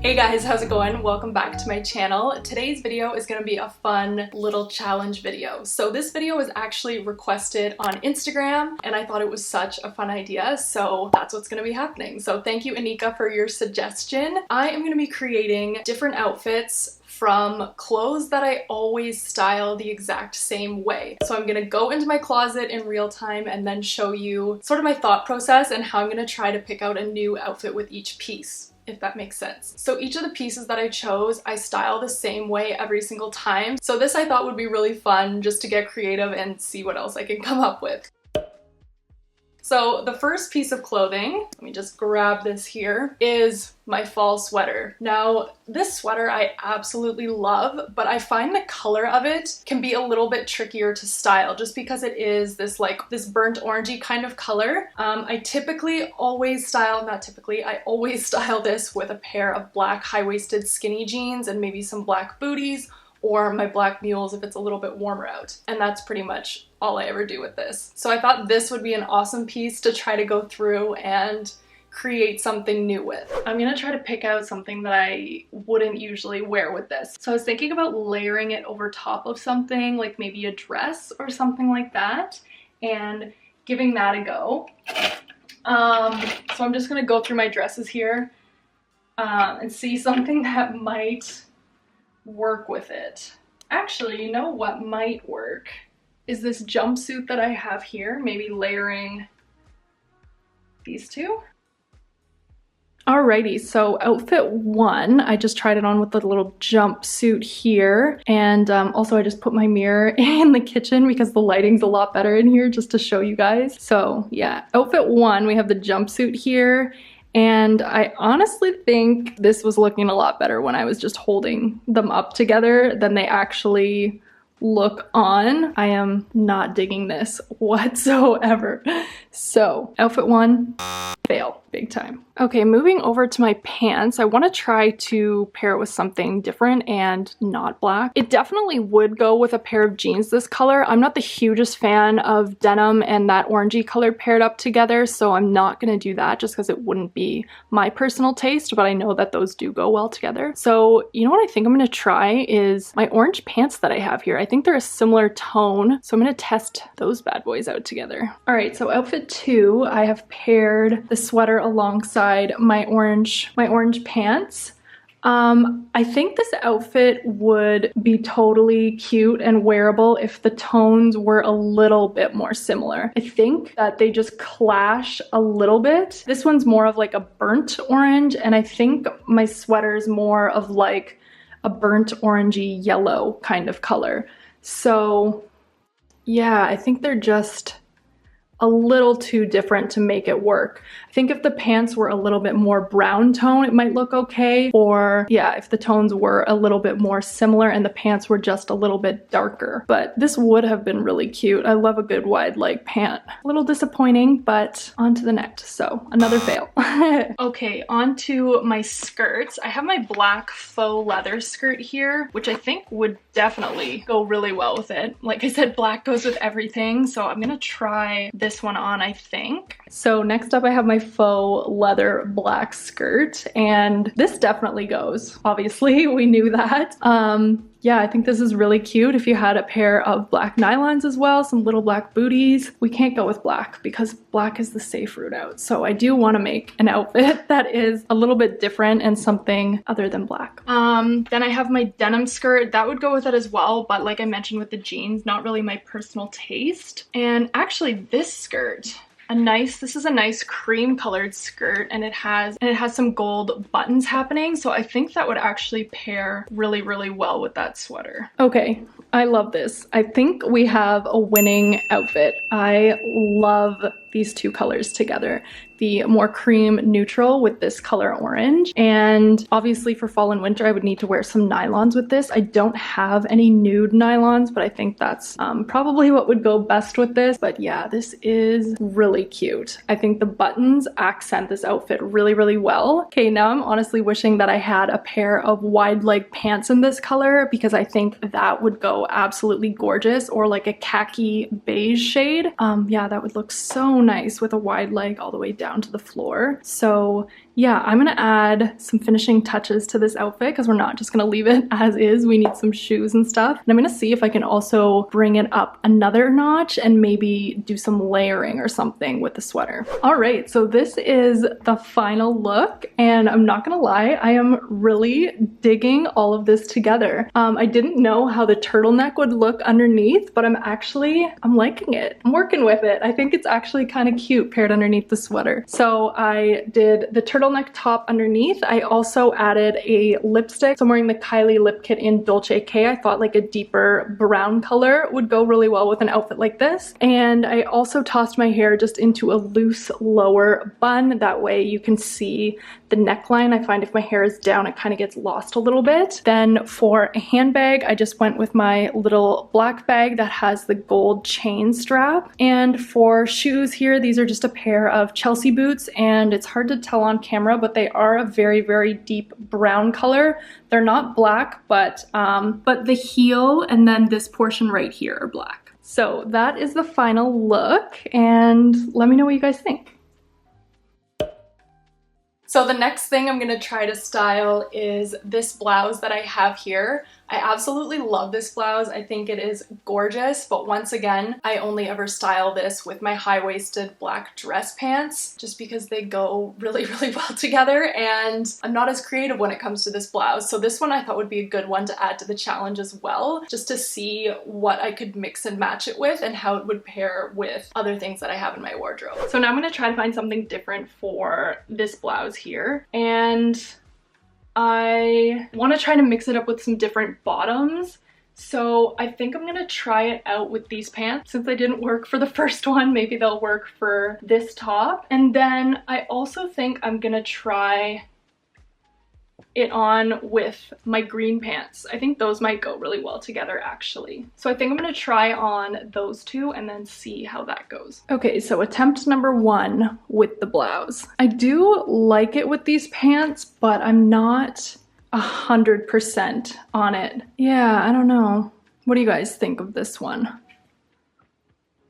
Hey guys, how's it going? Welcome back to my channel. Today's video is going to be a fun little challenge video. So this video was actually requested on Instagram and I thought it was such a fun idea, so that's what's going to be happening. So thank you, Anika, for your suggestion. I am going to be creating different outfits from clothes that I always style the exact same way. So I'm gonna go into my closet in real time and then show you sort of my thought process and how I'm gonna try to pick out a new outfit with each piece, if that makes sense. So each of the pieces that I chose, I style the same way every single time. So this I thought would be really fun just to get creative and see what else I can come up with. So the first piece of clothing, let me just grab this here, is my fall sweater. Now, this sweater I absolutely love, but I find the color of it can be a little bit trickier to style just because it is this burnt orangey kind of color. I always style this with a pair of black high-waisted skinny jeans and maybe some black booties, or my black mules if it's a little bit warmer out. And that's pretty much all I ever do with this. So I thought this would be an awesome piece to try to go through and create something new with. I'm gonna try to pick out something that I wouldn't usually wear with this. So I was thinking about layering it over top of something, like maybe a dress or something like that, and giving that a go. So I'm just gonna go through my dresses here and see something that might work with it. Actually, you know what might work is this jumpsuit that I have here, maybe layering these two. Alrighty, so outfit one, I just tried it on with the little jumpsuit here, and also I just put my mirror in the kitchen because the lighting's a lot better in here, just to show you guys. So yeah, outfit one, we have the jumpsuit here, and I honestly think this was looking a lot better when I was just holding them up together than they actually look on. I am not digging this whatsoever. So outfit one, fail big time. Okay, moving over to my pants, I want to try to pair it with something different and not black. It definitely would go with a pair of jeans this color. I'm not the hugest fan of denim and that orangey color paired up together, so I'm not going to do that just because it wouldn't be my personal taste, but I know that those do go well together. So you know what I think I'm going to try is my orange pants that I have here. I think they're a similar tone, so I'm going to test those bad boys out together. All right, so outfit two, I have paired the sweater alongside my orange pants. I think this outfit would be totally cute and wearable if the tones were a little bit more similar. I think that they just clash a little bit. This one's more of like a burnt orange, and I think my sweater's more of like a burnt orangey yellow kind of color. So yeah, I think they're just a little too different to make it work. I think if the pants were a little bit more brown tone, it might look okay. Or yeah, if the tones were a little bit more similar and the pants were just a little bit darker. But this would have been really cute. I love a good wide leg pant. A little disappointing, but on to the next. So another fail. Okay, on to my skirts. I have my black faux leather skirt here, which I think would definitely go really well with it. Like I said, black goes with everything. So I'm gonna try this one on, I think. So next up I have my faux leather black skirt, and this definitely goes. Obviously, we knew that. Yeah, I think this is really cute if you had a pair of black nylons as well, some little black booties. We can't go with black because black is the safe route out. So I do want to make an outfit that is a little bit different and something other than black. Then I have my denim skirt. That would go with it as well, but like I mentioned with the jeans, not really my personal taste. And actually this skirt, this is a nice cream colored skirt, and it has some gold buttons happening, so I think that would actually pair really, really well with that sweater. Okay, I love this. I think we have a winning outfit. I love these two colors together. The more cream neutral with this color orange. And obviously for fall and winter, I would need to wear some nylons with this. I don't have any nude nylons, but I think that's probably what would go best with this. But yeah, this is really cute. I think the buttons accent this outfit really, really well. Okay, now I'm honestly wishing that I had a pair of wide leg pants in this color because I think that would go absolutely gorgeous, or like a khaki beige shade. Yeah, that would look so so nice with a wide leg all the way down to the floor. So yeah, I'm gonna add some finishing touches to this outfit because we're not just gonna leave it as is. We need some shoes and stuff. And I'm gonna see if I can also bring it up another notch and maybe do some layering or something with the sweater. All right, so this is the final look, and I'm not gonna lie, I am really digging all of this together. I didn't know how the turtleneck would look underneath, but I'm liking it. I'm working with it. I think it's actually kind of cute paired underneath the sweater. So I did the turtleneck top underneath. I also added a lipstick. So I'm wearing the Kylie lip kit in Dolce K. I thought like a deeper brown color would go really well with an outfit like this. And I also tossed my hair just into a loose lower bun. That way you can see the neckline. I find if my hair is down, it kind of gets lost a little bit. Then for a handbag, I just went with my little black bag that has the gold chain strap. And for shoes here, these are just a pair of Chelsea boots, and it's hard to tell on camera, but they are a very, very deep brown color. They're not black, but the heel and then this portion right here are black. So that is the final look, and let me know what you guys think. So the next thing I'm gonna try to style is this blouse that I have here. I absolutely love this blouse. I think it is gorgeous, but once again, I only ever style this with my high-waisted black dress pants just because they go really, really well together, and I'm not as creative when it comes to this blouse. So this one I thought would be a good one to add to the challenge as well, just to see what I could mix and match it with and how it would pair with other things that I have in my wardrobe. So now I'm gonna try to find something different for this blouse here, and I want to try to mix it up with some different bottoms. So I think I'm gonna try it out with these pants. Since they didn't work for the first one, maybe they'll work for this top. And then I also think I'm gonna try it on with my green pants. I think those might go really well together actually. So I think I'm gonna try on those two and then see how that goes. Okay, so attempt number one with the blouse. I do like it with these pants, but I'm not 100% on it. Yeah, I don't know. What do you guys think of this one?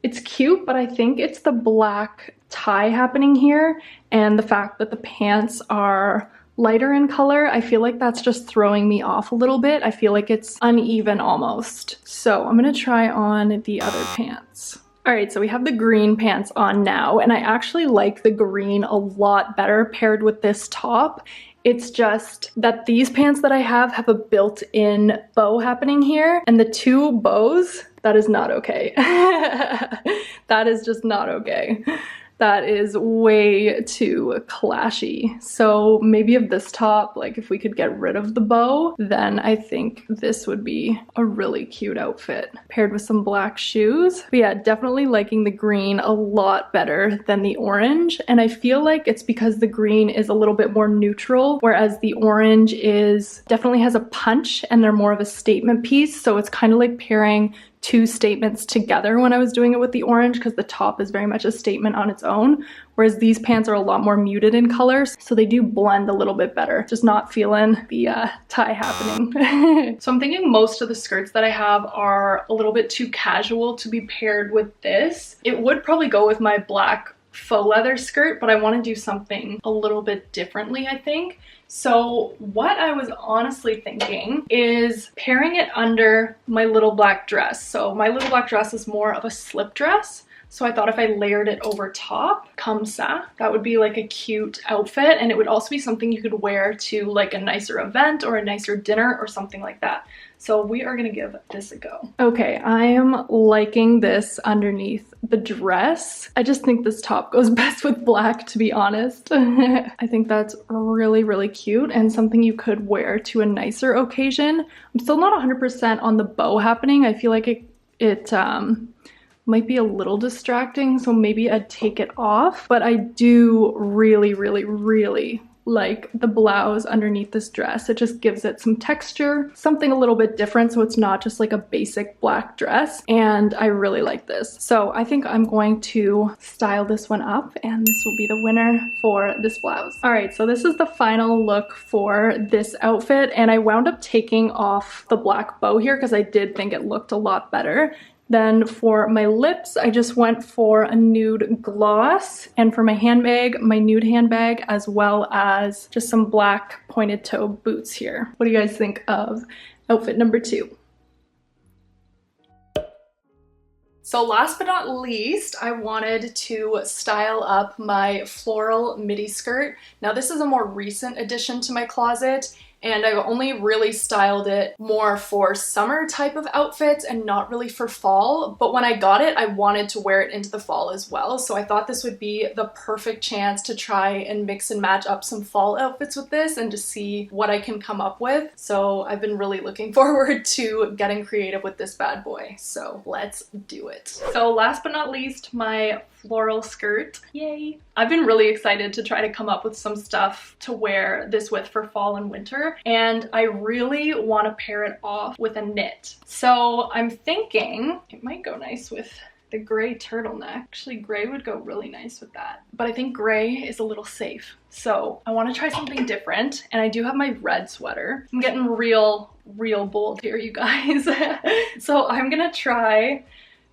It's cute, but I think it's the black tie happening here and the fact that the pants are lighter in color. I feel like that's just throwing me off a little bit. I feel like it's uneven almost. So I'm gonna try on the other pants. All right, so we have the green pants on now, and I actually like the green a lot better paired with this top. It's just that these pants that I have a built-in bow happening here, and the two bows, that is not okay. That is just not okay. That is way too clashy. So maybe of this top, like if we could get rid of the bow, then I think this would be a really cute outfit paired with some black shoes. But yeah, definitely liking the green a lot better than the orange. And I feel like it's because the green is a little bit more neutral, whereas the orange definitely has a punch and they're more of a statement piece. So it's kind of like pairing two statements together when I was doing it with the orange, because the top is very much a statement on its own, whereas these pants are a lot more muted in colors, so they do blend a little bit better. Just not feeling the tie happening. So I'm thinking most of the skirts that I have are a little bit too casual to be paired with this. It would probably go with my black faux leather skirt, but I want to do something a little bit differently, I think. So what I was honestly thinking is pairing it under my little black dress. So my little black dress is more of a slip dress. So I thought if I layered it over top, comme ça, that would be like a cute outfit. And it would also be something you could wear to like a nicer event or a nicer dinner or something like that. So we are gonna give this a go. Okay, I am liking this underneath the dress. I just think this top goes best with black, to be honest. I think that's really, really cute and something you could wear to a nicer occasion. I'm still not 100% on the bow happening. I feel like it might be a little distracting, so maybe I'd take it off. But I do really, really, really like the blouse underneath this dress. It just gives it some texture, something a little bit different, so it's not just like a basic black dress, and I really like this. So I think I'm going to style this one up, and this will be the winner for this blouse. All right, so this is the final look for this outfit, and I wound up taking off the black bow here because I did think it looked a lot better. Then for my lips, I just went for a nude gloss. And for my handbag, my nude handbag, as well as just some black pointed toe boots here. What do you guys think of outfit number 2? So last but not least, I wanted to style up my floral midi skirt. Now this is a more recent addition to my closet, and I've only really styled it more for summer type of outfits and not really for fall. But when I got it, I wanted to wear it into the fall as well. So I thought this would be the perfect chance to try and mix and match up some fall outfits with this and to see what I can come up with. So I've been really looking forward to getting creative with this bad boy. So let's do it. So last but not least, my floral skirt. Yay! I've been really excited to try to come up with some stuff to wear this with for fall and winter, and I really want to pair it off with a knit. So I'm thinking it might go nice with the gray turtleneck. Actually, gray would go really nice with that, but I think gray is a little safe. So I want to try something different, and I do have my red sweater. I'm getting real bold here, you guys. So I'm gonna try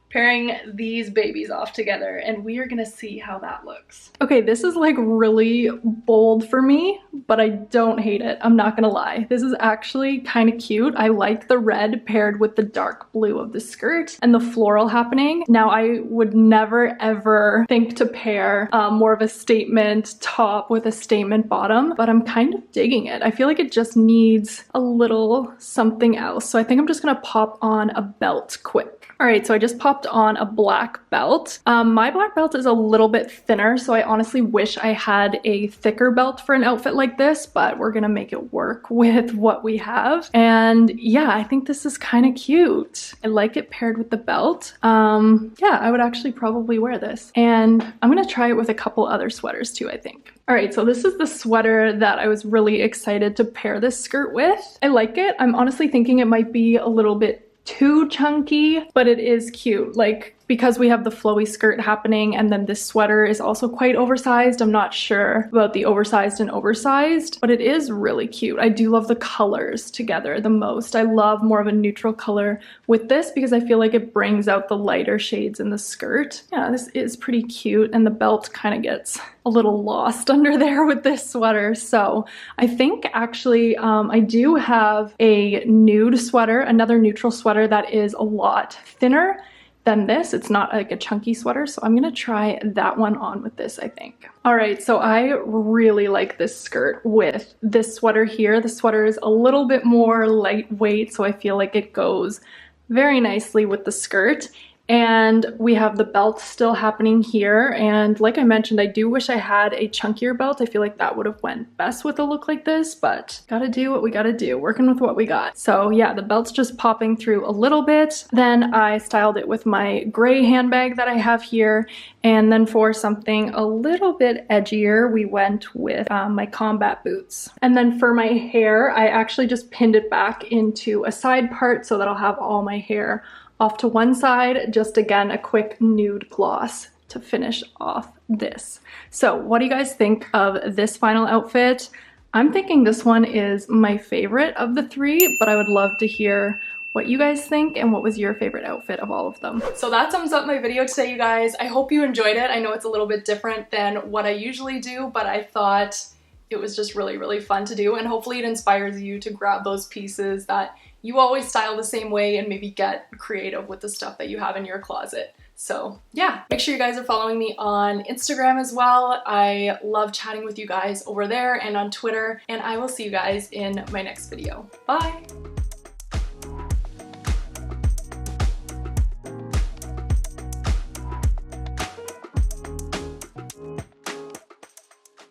pairing these babies off together, and we are gonna see how that looks. Okay, this is like really bold for me, but I don't hate it. I'm not gonna lie. This is actually kind of cute. I like the red paired with the dark blue of the skirt and the floral happening. Now, I would never ever think to pair more of a statement top with a statement bottom, but I'm kind of digging it. I feel like it just needs a little something else. So I think I'm just gonna pop on a belt quick. All right, so I just popped on a black belt. My black belt is a little bit thinner, so I honestly wish I had a thicker belt for an outfit like this, but we're gonna make it work with what we have. And yeah, I think this is kind of cute. I like it paired with the belt. Yeah, I would actually probably wear this. And I'm gonna try it with a couple other sweaters too, I think. All right, so this is the sweater that I was really excited to pair this skirt with. I like it. I'm honestly thinking it might be a little bit too chunky, but it is cute. Like, because we have the flowy skirt happening and then this sweater is also quite oversized. I'm not sure about the oversized and oversized, but it is really cute. I do love the colors together the most. I love more of a neutral color with this because I feel like it brings out the lighter shades in the skirt. Yeah, this is pretty cute, and the belt kind of gets a little lost under there with this sweater. So I think actually I do have a nude sweater, another neutral sweater that is a lot thinner than this. It's not like a chunky sweater, so I'm gonna try that one on with this, I think. All right, so I really like this skirt with this sweater here. The sweater is a little bit more lightweight, so I feel like it goes very nicely with the skirt. And we have the belt still happening here, and like I mentioned, I do wish I had a chunkier belt. I feel like that would have went best with a look like this, but gotta do what we gotta do, working with what we got. So yeah, the belt's just popping through a little bit. Then I styled it with my gray handbag that I have here, and then for something a little bit edgier, we went with my combat boots. And then for my hair, I actually just pinned it back into a side part so that I'll have all my hair off to one side. Just again, a quick nude gloss to finish off this. So what do you guys think of this final outfit? I'm thinking this one is my favorite of the three, but I would love to hear what you guys think and what was your favorite outfit of all of them. So that sums up my video today, you guys. I hope you enjoyed it. I know it's a little bit different than what I usually do, but I thought it was just really fun to do, and hopefully it inspires you to grab those pieces that you always style the same way and maybe get creative with the stuff that you have in your closet. So yeah, make sure you guys are following me on Instagram as well. I love chatting with you guys over there and on Twitter, and I will see you guys in my next video. Bye!